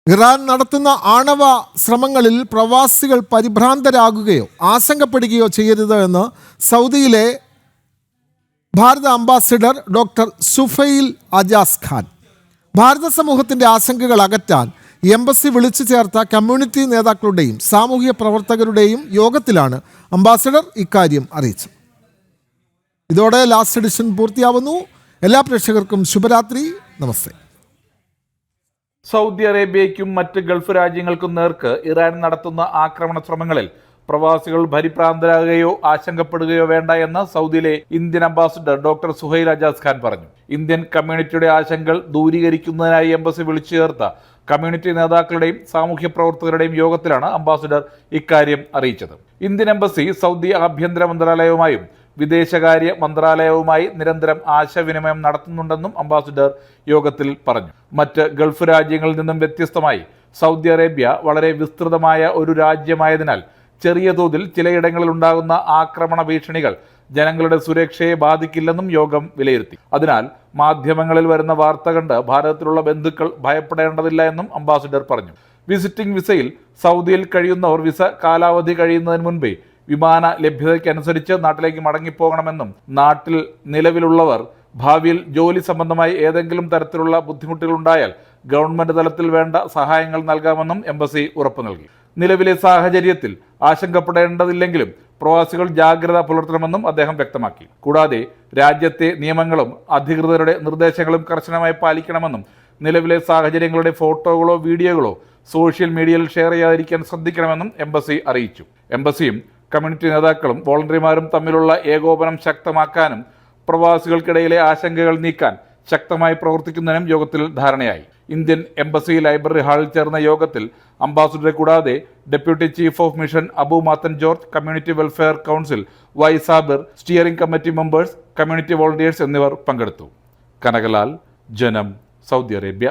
Iran നടത്തുന്ന ആണവ ശ്രമങ്ങളിൽ പ്രവാസികൾ പരിഭ്രാന്തരാകുകയോ ആശങ്കപ്പെടുകയോ ചെയ്യരുത് എന്ന് സൗദിയിലെ ഭാരത അംബാസിഡർ ഡോക്ടർ സുഫൈൽ അജാസ് ഖാൻ. ഭാരത സമൂഹത്തിൻ്റെ ആശങ്കകൾ അകറ്റാൻ എംബസി വിളിച്ചു ചേർത്ത കമ്മ്യൂണിറ്റി നേതാക്കളുടെയും സാമൂഹിക പ്രവർത്തകരുടെയും യോഗത്തിലാണ് അംബാസിഡർ ഇക്കാര്യം അറിയിച്ചത്. ഇതോടെ ലാസ്റ്റ് എഡിഷൻ പൂർത്തിയാവുന്നു. എല്ലാ പ്രേക്ഷകർക്കും ശുഭരാത്രി. നമസ്തേ. സൗദി അറേബ്യയ്ക്കും മറ്റ് ഗൾഫ് രാജ്യങ്ങൾക്കും നേർക്ക് ഇറാൻ നടത്തുന്ന ആക്രമണ ശ്രമങ്ങളിൽ പ്രവാസികൾ പരിഭ്രാന്തരാകുകയോ ആശങ്കപ്പെടുകയോ വേണ്ട എന്ന് സൗദിയിലെ Indian ambassador doctor Suhail Ajaz Khan പറഞ്ഞു. ഇന്ത്യൻ കമ്മ്യൂണിറ്റിയുടെ ആശങ്കകൾ ദൂരീകരിക്കുന്നതിനായി എംബസി വിളിച്ചു ചേർത്ത കമ്മ്യൂണിറ്റി നേതാക്കളുടെയും സാമൂഹ്യ പ്രവർത്തകരുടെയും യോഗത്തിലാണ് അംബാസിഡർ ഇക്കാര്യം അറിയിച്ചത്. ഇന്ത്യൻ എംബസി സൗദി ആഭ്യന്തര മന്ത്രാലയവുമായും വിദേശകാര്യ മന്ത്രാലയവുമായി നിരന്തരം ആശയവിനിമയം നടത്തുന്നുണ്ടെന്നും അംബാസിഡർ യോഗത്തിൽ പറഞ്ഞു. മറ്റ് ഗൾഫ് രാജ്യങ്ങളിൽ നിന്നും വ്യത്യസ്തമായി സൗദി അറേബ്യ വളരെ വിസ്തൃതമായ ഒരു രാജ്യമായതിനാൽ ചെറിയ തോതിൽ ചിലയിടങ്ങളിൽ ഉണ്ടാകുന്ന ആക്രമണ ഭീഷണികൾ ജനങ്ങളുടെ സുരക്ഷയെ ബാധിക്കില്ലെന്നും യോഗം വിലയിരുത്തി. അതിനാൽ മാധ്യമങ്ങളിൽ വരുന്ന വാർത്ത കണ്ട് ഭാരതത്തിലുള്ള ബന്ധുക്കൾ ഭയപ്പെടേണ്ടതില്ല എന്നും അംബാസിഡർ പറഞ്ഞു. വിസിറ്റിംഗ് വിസയിൽ സൗദിയിൽ കഴിയുന്നവർ വിസ കാലാവധി കഴിയുന്നതിന് മുൻപേ വിമാന ലഭ്യതയ്ക്കനുസരിച്ച് നാട്ടിലേക്ക് മടങ്ങിപ്പോകണമെന്നും നാട്ടിൽ നിലവിലുള്ളവർ ഭാവിയിൽ ജോലി സംബന്ധമായി ഏതെങ്കിലും തരത്തിലുള്ള ബുദ്ധിമുട്ടുകൾ ഉണ്ടായാൽ ഗവൺമെന്റ് തലത്തിൽ വേണ്ട സഹായങ്ങൾ നൽകാമെന്നും എംബസി ഉറപ്പു നൽകി. നിലവിലെ സാഹചര്യത്തിൽ ആശങ്കപ്പെടേണ്ടതില്ലെങ്കിലും പ്രവാസികൾ ജാഗ്രത പുലർത്തണമെന്നും അദ്ദേഹം വ്യക്തമാക്കി. കൂടാതെ രാജ്യത്തെ നിയമങ്ങളും അധികൃതരുടെ നിർദ്ദേശങ്ങളും കർശനമായി പാലിക്കണമെന്നും നിലവിലെ സാഹചര്യങ്ങളുടെ ഫോട്ടോകളോ വീഡിയോകളോ സോഷ്യൽ മീഡിയയിൽ ഷെയർ ചെയ്യാതിരിക്കാൻ ശ്രദ്ധിക്കണമെന്നും എംബസി അറിയിച്ചു. എംബസിയും കമ്മ്യൂണിറ്റി നേതാക്കളും വോളണ്ടറിമാരും തമ്മിലുള്ള ഏകോപനം ശക്തമാക്കാനും പ്രവാസികൾക്കിടയിലെ ആശങ്കകൾ നീക്കാൻ ശക്തമായി പ്രവർത്തിക്കുന്നതിനും യോഗത്തിൽ ധാരണയായി. ഇന്ത്യൻ എംബസി ലൈബ്രറി ഹാളിൽ ചേർന്ന യോഗത്തിൽ അംബാസിഡറെ കൂടാതെ deputy chief of mission Abu Mathan George, community welfare council Y Sabir, steering committee members, community volunteers എന്നിവർ പങ്കെടുത്തു. കനകലാൽ, ജനം, സൗദി അറേബ്യ.